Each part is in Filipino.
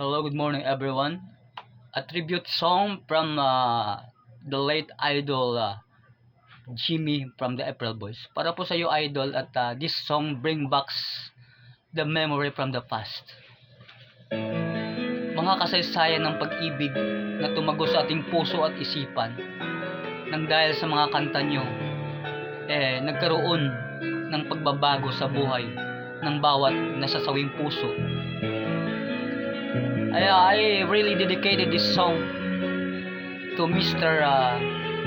Hello, good morning everyone. A tribute song from the late idol Jimmy from the April Boys. Para po sa iyo idol at this song bring back the memory from the past. Mga kasaysayan ng pag-ibig na tumago sa ating puso at isipan nang dahil sa mga kanta nyo nagkaroon ng pagbabago sa buhay ng bawat nasasawing puso. I really dedicated this song to Mr.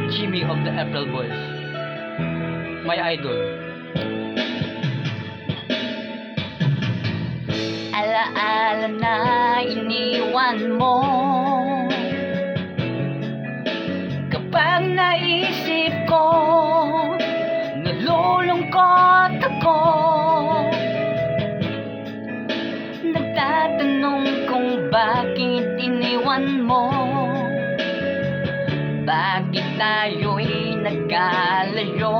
Jimmy of the April Boys, my idol. Alaala na iniwan mo, kapag naisip ko, nalulungkot ako. Nagtatanong kung bakit iniwan mo, bakit tayo'y nagkalayo.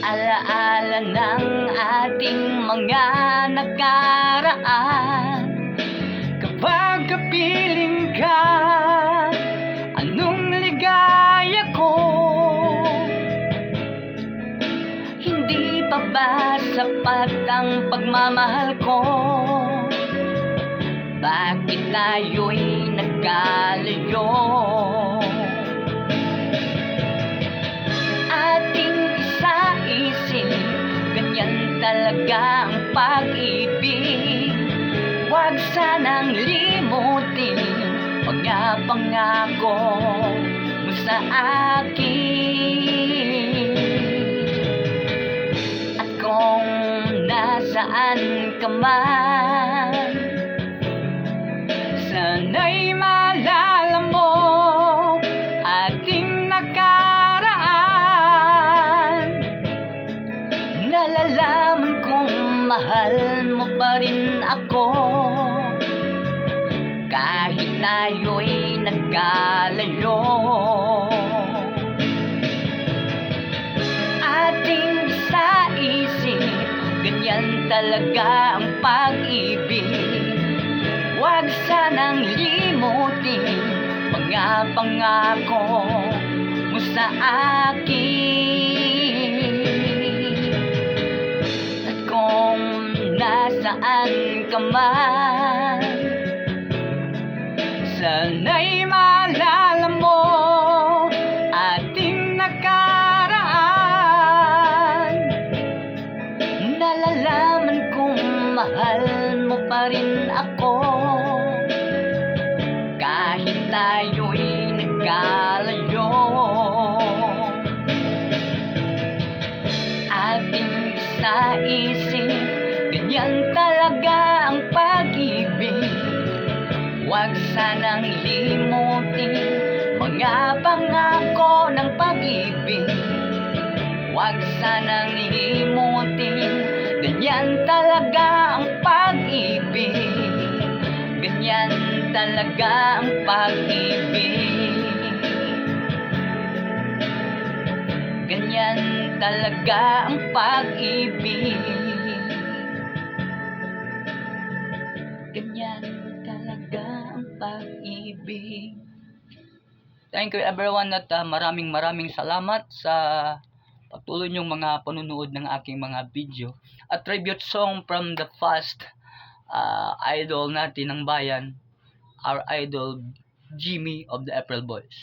Alaala ng ating mga nakaraan, kapag kapiling ka, anong ligaya ko. Hindi pa ba sapat ang pagmamahal ko? Bakit tayo'y nagkalayo? Ating isa-isip, ganyan talaga ang pag-ibig. Huwag sanang limutin mga pangako mo sa akin. At kung nasaan ka man, sana'y maalala mo ating nakaraan. Nalalaman kong mahal mo pa rin ako, kahit tayo'y nagkalayo. Ating isa-isip, ganyan talaga ang pag-ibig. Huwag sanang limutin mga pangako mo sa akin. At kung nasaan ka man, sana'y maalala mo ating nakaraan. Nalalaman kong mahal mo pa rin ako, kahit tayo'y nagkalayo. Ating isa-isip, ganyan talaga ang pag-ibig. Huwag sanang limutin mga pangako ng pag-ibig. Huwag sanang limutin, ganyan talaga ang pag-ibig. Ganyan talaga ang pag-ibig. Ganyan talaga ang pag-ibig. Ganyan talaga ang pag-ibig. Thank you everyone at maraming salamat sa patuloy niyong mga panunood ng aking mga video. A tribute song from the past, idol natin ng bayan, our idol Jimmy of the April Boys.